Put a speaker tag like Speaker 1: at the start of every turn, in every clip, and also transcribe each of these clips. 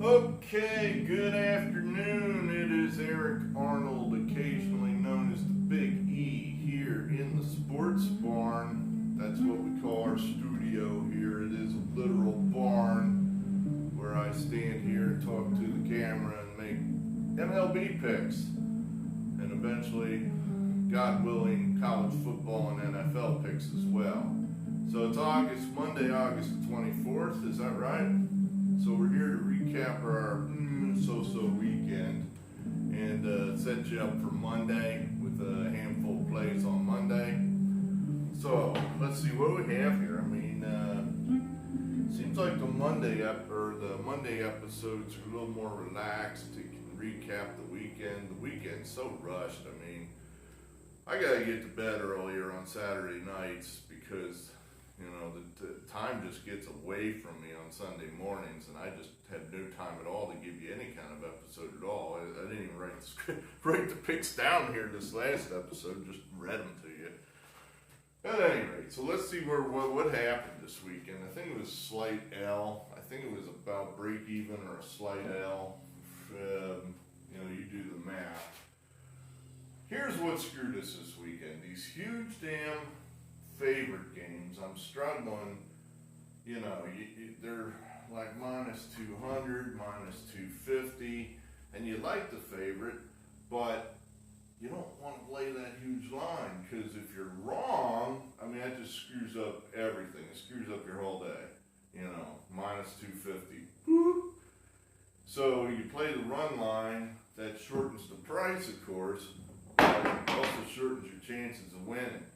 Speaker 1: Okay, good afternoon. It is Eric Arnold, occasionally known as the Big E, here in the sports barn. That's what we call our studio here. It is a literal barn where I stand here and talk to the camera and make MLB picks. And eventually, God willing, college football and NFL picks as well. So it's Monday, August 24th, is that right? So we're here to recap our so-so weekend and set you up for Monday with a handful of plays on Monday. So let's see what we have here. I mean, seems like the Monday episodes are a little more relaxed. You can recap the weekend. The weekend's so rushed. I mean, I gotta get to bed earlier on Saturday nights because the time just gets away from me on Sunday mornings, and I just had no time at all to give you any kind of episode at all. I didn't even write the script, write the picks down here this last episode, just read them to you. At any rate, so let's see what happened this weekend. I think it was slight L. I think it was about break even or a slight L. You do the math. Here's what screwed us this weekend. These huge damn favorite games. I'm struggling. They're like minus 200, minus 250, and you like the favorite, but you don't want to play that huge line because if you're wrong, I mean, that just screws up everything. It screws up your whole day. Minus 250. Boop. So you play the run line. That shortens the price, of course, but it also shortens your chances of winning.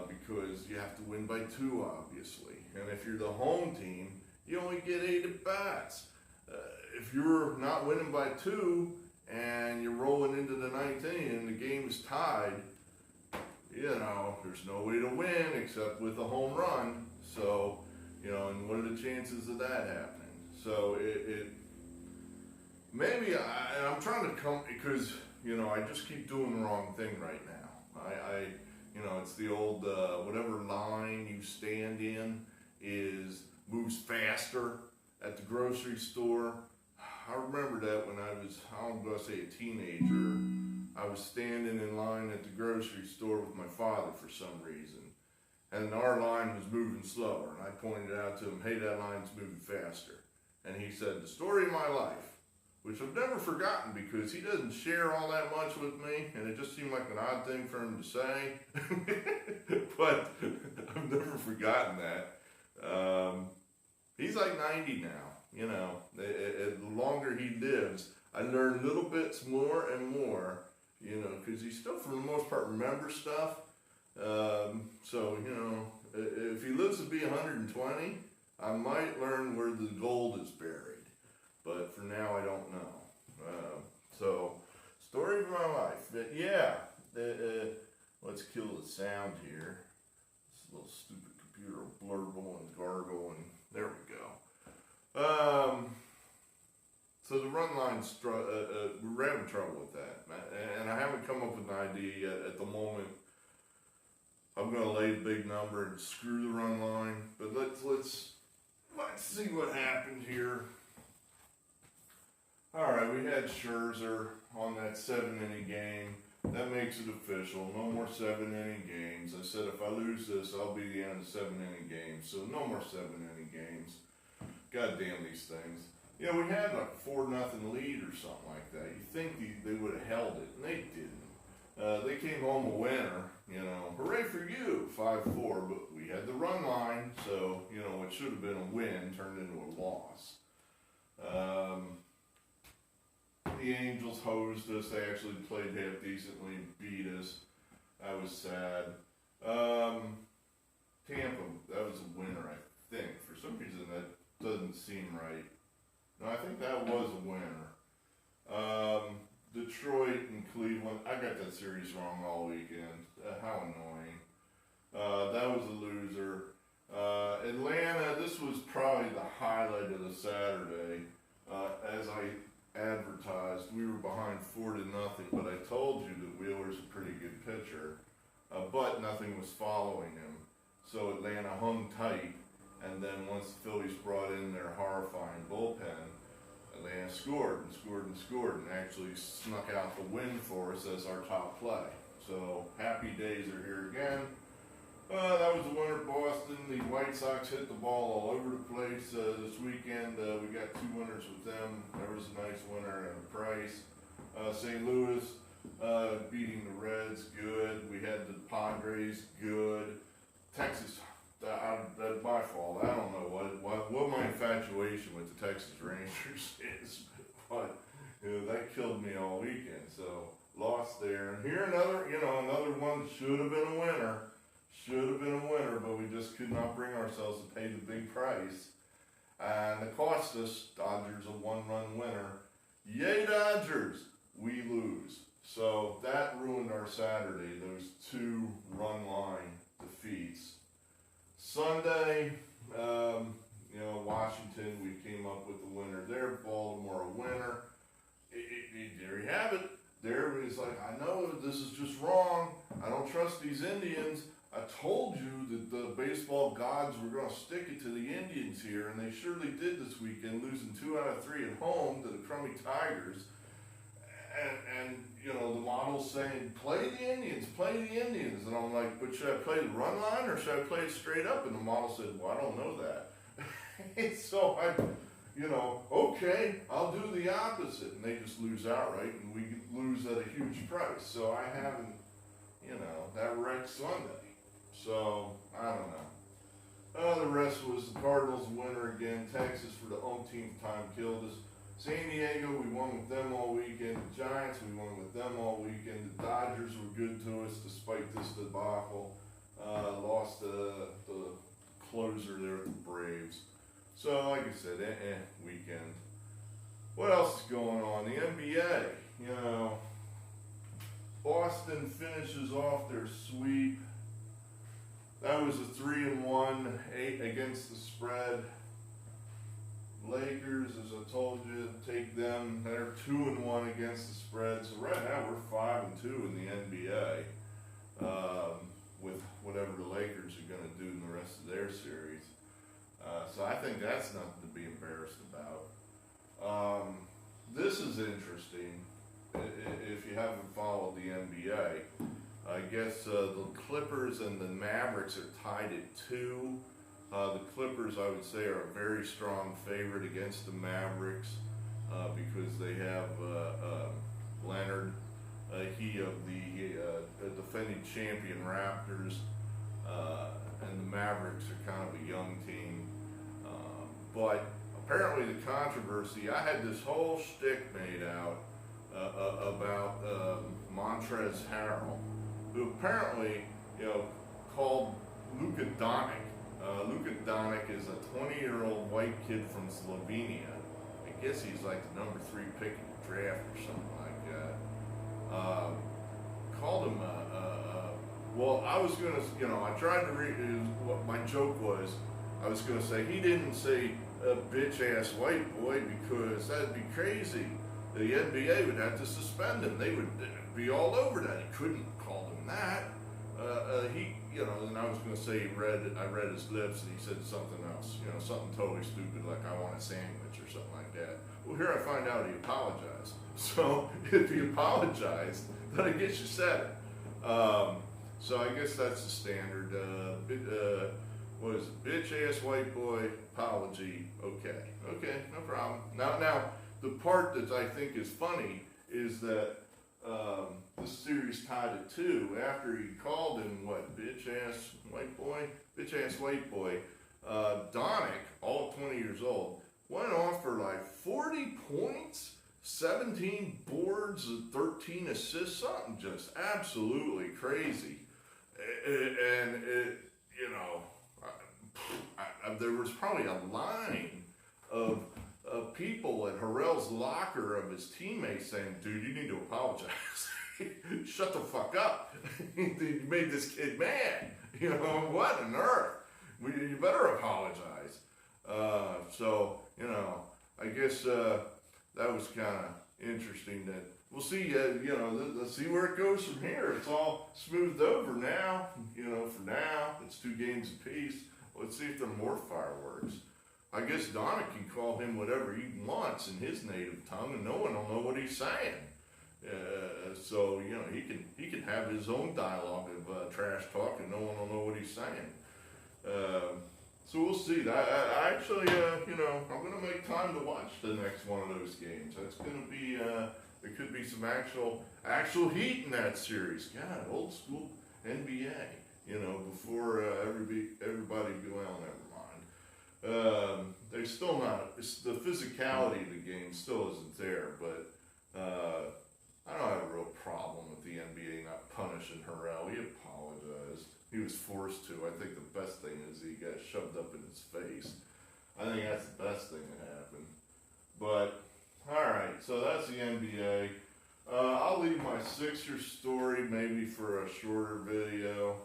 Speaker 1: Because you have to win by 2, obviously. And if you're the home team, you only get 8 at bats. If you're not winning by 2 and you're rolling into the 9th inning and the game is tied, there's no way to win except with a home run. So, and what are the chances of that happening? So maybe I'm trying to come because, I just keep doing the wrong thing right now. It's the old, whatever line you stand in moves faster at the grocery store. I remember that when I was, I'm going to say a teenager, I was standing in line at the grocery store with my father for some reason. And our line was moving slower. And I pointed out to him, hey, that line's moving faster. And he said, the story of my life. Which I've never forgotten because he doesn't share all that much with me, and it just seemed like an odd thing for him to say. But I've never forgotten that. He's like 90 now, the longer he lives, I learn little bits more and more, because he still, for the most part, remembers stuff. So, if he lives to be 120, I might learn where the gold is buried. But for now, I don't know. So, story of my life. But yeah, let's kill the sound here. This little stupid computer will blurble and gargle, and there we go. So the run line's, we're having trouble with that. And I haven't come up with an idea yet. At the moment, I'm going to lay a big number and screw the run line. But let's see what happened here. All right, we had Scherzer on that 7-inning game. That makes it official. No more 7-inning games. I said if I lose this, I'll be the end of 7-inning games. So no more 7-inning games. God damn these things. We had like a 4-0 lead or something like that. You think they would have held it, and they didn't. They came home a winner. Hooray for you, 5-4. But we had the run line, so what should have been a win turned into a loss. The Angels hosed us. They actually played half decently and beat us. I was sad. Tampa, that was a winner, I think. For some reason, that doesn't seem right. No, I think that was a winner. Detroit and Cleveland, I got that series wrong all weekend. How annoying. That was a loser. Atlanta, this was probably the highlight of the Saturday. As I advertised, we were behind 4-0, but I told you that Wheeler's a pretty good pitcher, but nothing was following him. So Atlanta hung tight, and then once the Phillies brought in their horrifying bullpen, Atlanta scored and scored and scored and actually snuck out the win for us as our top play. So happy days are here again. That was the winner at Boston. The White Sox hit the ball all over the place this weekend. We got 2 winners with them. There was a nice winner and a price. St. Louis beating the Reds, good. We had the Padres, good. Texas, that's my fault. I don't know what my infatuation with the Texas Rangers is, but that killed me all weekend. So lost there. And here another one that should have been a winner. Should have been a winner, but we just could not bring ourselves to pay the big price. And it cost us, Dodgers, a 1-run winner. Yay, Dodgers! We lose. So that ruined our Saturday, those 2-run line defeats. Sunday, Washington, we came up with the winner there. Baltimore, a winner. There you have it. There it was like, I know this is just wrong. I don't trust these Indians. I told you that the baseball gods were going to stick it to the Indians here, and they surely did this weekend, losing 2 out of 3 at home to the crummy Tigers. And the model's saying, play the Indians. And I'm like, but should I play the run line or should I play it straight up? And the model said, well, I don't know that. So okay, I'll do the opposite. And they just lose outright, and we lose at a huge price. So I haven't, that wrecked Sunday. So, I don't know. The rest was the Cardinals winner again. Texas for the umpteenth time killed us. San Diego, we won with them all weekend. The Giants, we won with them all weekend. The Dodgers were good to us despite this debacle. Lost the closer there at the Braves. So, like I said, weekend. What else is going on? The NBA, Boston finishes off their sweep. That was a 3-1, 8 against the spread. Lakers, as I told you, take them. They're 2-1 against the spread. So right now we're 5-2 in the NBA, with whatever the Lakers are going to do in the rest of their series. So I think that's nothing to be embarrassed about. This is interesting. If you haven't followed the NBA, I guess the Clippers and the Mavericks are tied at 2. The Clippers, I would say, are a very strong favorite against the Mavericks because they have Leonard, he of the defending champion Raptors, and the Mavericks are kind of a young team. But apparently the controversy, I had this whole shtick made out about Montrezl Harrell, who apparently, called Luka Doncic. Luka Doncic is a 20-year-old white kid from Slovenia. I guess he's like the number 3 pick in the draft or something like that. Called him well, I was going to, I tried to read, what my joke was, I was going to say, he didn't say bitch-ass white boy because that'd be crazy. The NBA would have to suspend him. They would be all over that. He couldn't call him that. And I was going to say I read his lips and he said something else, something totally stupid like I want a sandwich or something like that. Well, here I find out he apologized. So if he apologized, then I guess you said it. So I guess that's the standard. What is it? Bitch-ass white boy apology. Okay, no problem. Now, the part that I think is funny is that the series tied at 2 after he called him bitch-ass white boy. Doncic, all 20 years old, went off for like 40 points, 17 boards, and 13 assists, something just absolutely crazy. And there was probably a line of people at Harrell's locker of his teammates saying, dude, you need to apologize. Shut the fuck up. You made this kid mad. What on earth? You better apologize. I guess that was kind of interesting. That we'll see. Let's see where it goes from here. It's all smoothed over now. For now, it's 2 games apiece. Let's see if there are more fireworks. I guess Donna can call him whatever he wants in his native tongue, and no one will know what he's saying. So you know he can have his own dialogue of trash talk, and no one will know what he's saying. So we'll see. I actually, you know, I'm gonna make time to watch the next one of those games. That's gonna be. There could be some actual heat in that series. God, old school NBA. You know, before everybody go, well, never mind. They're still not. The physicality of the game still isn't there, but I don't have a real problem with the NBA not punishing Harrell. He apologized. He was forced to. I think the best thing is he got shoved up in his face. I think that's the best thing that happened. But all right, so that's the NBA. I'll leave my Sixers story maybe for a shorter video.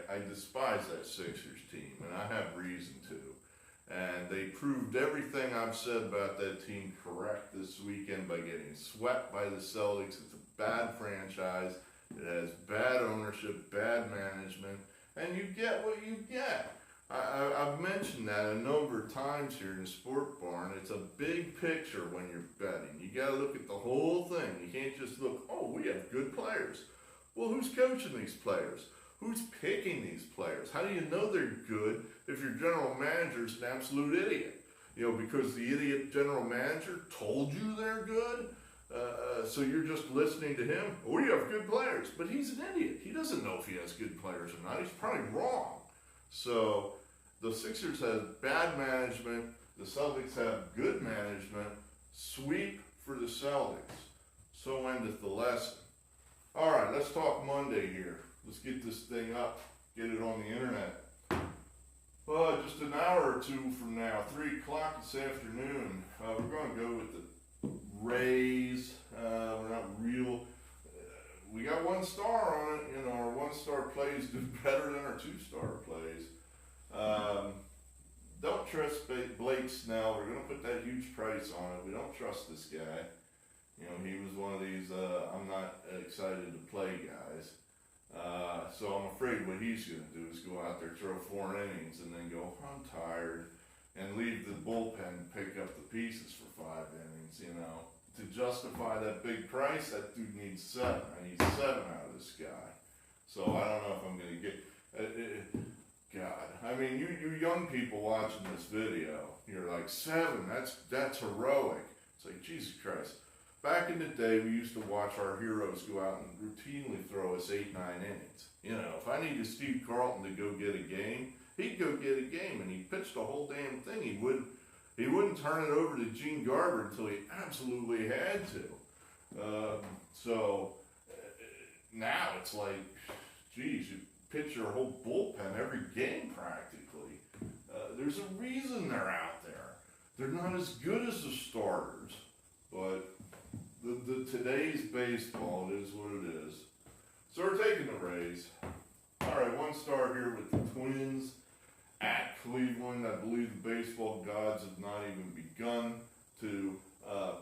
Speaker 1: I despise that Sixers team, and I have reason to. And they proved everything I've said about that team correct this weekend by getting swept by the Celtics. It's a bad franchise. It has bad ownership, bad management, and you get what you get. I've mentioned that a number of times here in the Sport Barn. It's a big picture when you're betting. You got to look at the whole thing. You can't just look, oh, we have good players. Well, who's coaching these players? Who's picking these players? How do you know they're good if your general manager's an absolute idiot? You know, because the idiot general manager told you they're good? So you're just listening to him? Oh, you have good players. But he's an idiot. He doesn't know if he has good players or not. He's probably wrong. So the Sixers have bad management. The Celtics have good management. Sweep for the Celtics. So endeth the lesson. All right, let's talk Monday here. Let's get this thing up. Get it on the internet. Just an hour or two from now, 3 o'clock this afternoon, we're going to go with the Rays. We're not real. We got 1 star on it. You know, our 1-star plays do better than our 2-star plays. Don't trust Blake Snell. We're going to put that huge price on it. We don't trust this guy. You know, he was one of these I'm not excited to play guys. So I'm afraid what he's going to do is go out there, throw 4 innings, and then go, I'm tired, and leave the bullpen pick up the pieces for 5 innings, you know. To justify that big price, that dude needs 7. I need 7 out of this guy. So I don't know if I'm going to get... God, I mean, you young people watching this video, you're like, 7, that's heroic. It's like, Jesus Christ. Back in the day, we used to watch our heroes go out and routinely throw us 8, 9 innings. You know, if I needed Steve Carlton to go get a game, he'd go get a game, and he pitched the whole damn thing. He wouldn't turn it over to Gene Garber until he absolutely had to. So now it's like, geez, you pitch your whole bullpen every game practically. There's a reason they're out there. They're not as good as the starters, but today's baseball, it is what it is. So we're taking the Rays. All right, 1 star here with the Twins at Cleveland. I believe the baseball gods have not even begun to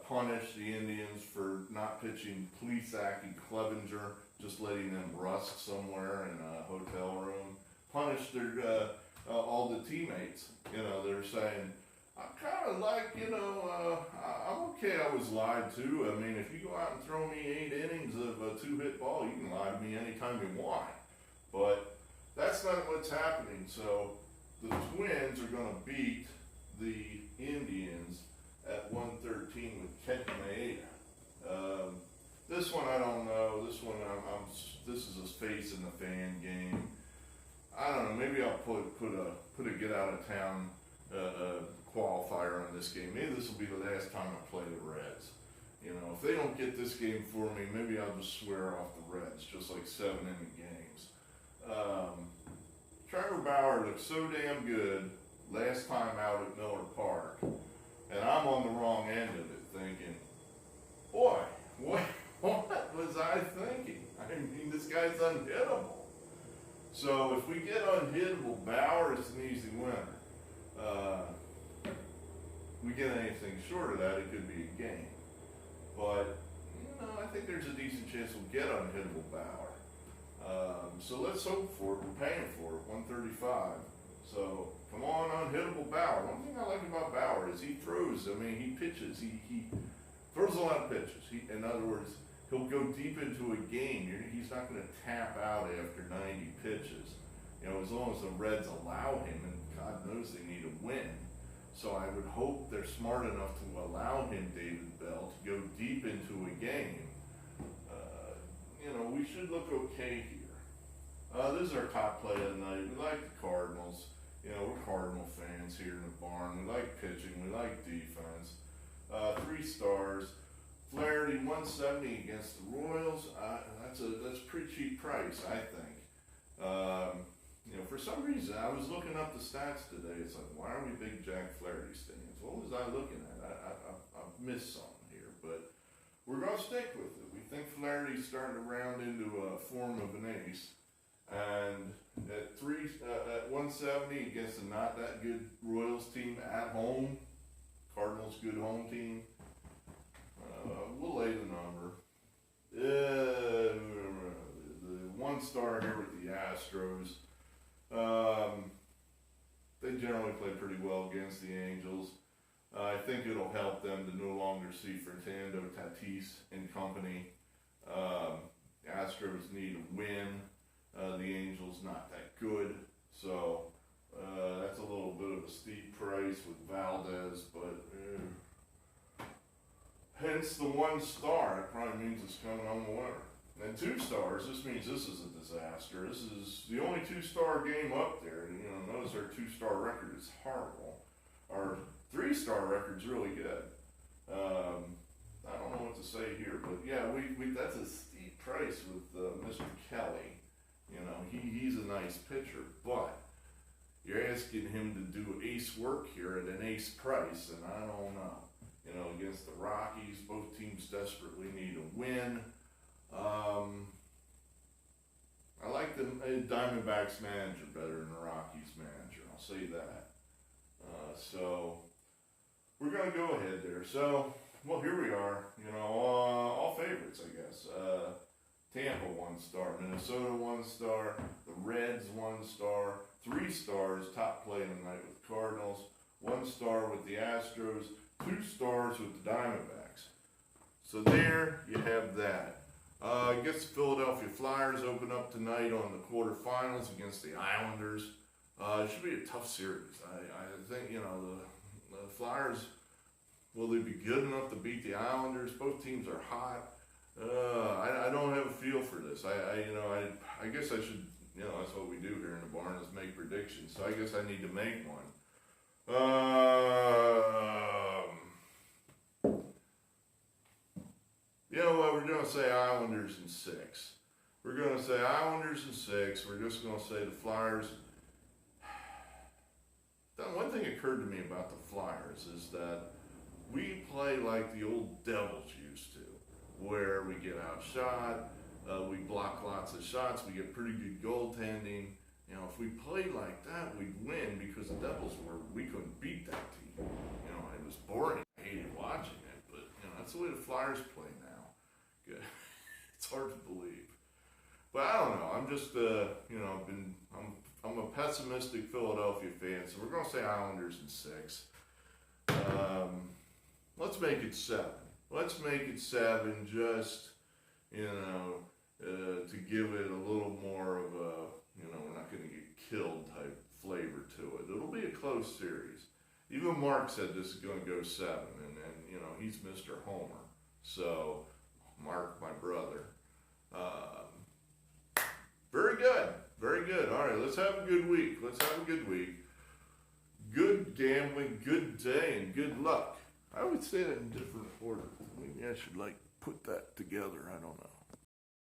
Speaker 1: punish the Indians for not pitching Plesac and Clevenger, just letting them rust somewhere in a hotel room. Punish their all the teammates. You know, they're saying, I'm kind of like, you know, I'm okay I was lied to. I mean, if you go out and throw me 8 innings of a 2-hit ball, you can lie to me anytime you want. But that's not what's happening. So the Twins are going to beat the Indians at 113 with Kenton Maeda. This one I don't know. This one this is a face in the fan game. I don't know. Maybe I'll put a get out of town qualifier on this game. Maybe this will be the last time I play the Reds. You know, if they don't get this game for me, maybe I'll just swear off the Reds, just like 7-inning games. Trevor Bauer looked so damn good last time out at Miller Park, and I'm on the wrong end of it thinking, boy, what was I thinking? I mean, this guy's unhittable. So if we get unhittable Bauer, it's an easy winner. We get anything short of that, it could be a game. But, you know, I think there's a decent chance we'll get unhittable Bauer. So let's hope for it. We're paying for it, 135. So come on, unhittable Bauer. One thing I like about Bauer is he throws. I mean, he pitches. He throws a lot of pitches. In other words, he'll go deep into a game. He's not going to tap out after 90 pitches. You know, as long as the Reds allow him, and God knows they need a win. So I would hope they're smart enough to allow him, David Bell, to go deep into a game. You know, we should look okay here. This is our top play of the night. We like the Cardinals. You know, we're Cardinal fans here in the barn. We like pitching. We like defense. 3 stars. Flaherty 170 against the Royals. That's a pretty cheap price, I think. You know, for some reason, I was looking up the stats today. It's like, why are we big Jack Flaherty stands? What was I looking at? I've missed something here, but we're going to stick with it. We think Flaherty's starting to round into a form of an ace. And at 170 against a not that good Royals team at home, Cardinals good home team, we'll lay the number. The 1 star here with the Astros. They generally play pretty well against the Angels. I think it'll help them to no longer see Fernando Tatis and company. The Astros need a win. The Angels not that good, so that's a little bit of a steep price with Valdez, but hence the 1 star. It probably means it's coming on the winner. And 2 stars, this means this is a disaster. This is the only 2-star game up there. And, you know, notice our 2-star record is horrible. Our 3-star record's really good. I don't know what to say here, but yeah, we that's a steep price with Mr. Kelly. You know, he's a nice pitcher, but you're asking him to do ace work here at an ace price, and I don't know. You know, against the Rockies, both teams desperately need a win. I like the Diamondbacks manager better than the Rockies manager, I'll say that. So we're going to go ahead there. So, well, here we are, you know, all favorites, I guess. Tampa 1 star, Minnesota 1 star, the Reds 1 star, 3 stars, top play of the night with the Cardinals, 1 star with the Astros, 2 stars with the Diamondbacks. So there you have that. I guess the Philadelphia Flyers open up tonight on the quarterfinals against the Islanders. It should be a tough series. I think, you know, the Flyers, will they be good enough to beat the Islanders? Both teams are hot. I don't have a feel for this. I guess I should, you know, that's what we do here in the barn is make predictions. So I guess I need to make one. You know what, we're going to say Islanders in 6. We're going to say Islanders in 6. We're just going to say the Flyers. One thing occurred to me about the Flyers is that we play like the old Devils used to, where we get outshot, we block lots of shots, we get pretty good goaltending. You know, if we played like that, we'd win because the Devils we couldn't beat that team. You know, it was boring. I hated watching it, but, you know, that's the way the Flyers play now. Good. It's hard to believe. But I don't know. I'm just, you know, I'm a pessimistic Philadelphia fan, so we're going to say Islanders in 6. Let's make it 7. Let's make it 7 just, you know, to give it a little more of a, you know, we're not going to get killed type flavor to it. It'll be a close series. Even Mark said this is going to go 7, and you know, he's Mr. Homer. So, Mark, my brother. Very good. Very good. All right, let's have a good week. Good gambling, good day, and good luck. I would say that in different order. Maybe I should, put that together. I don't know.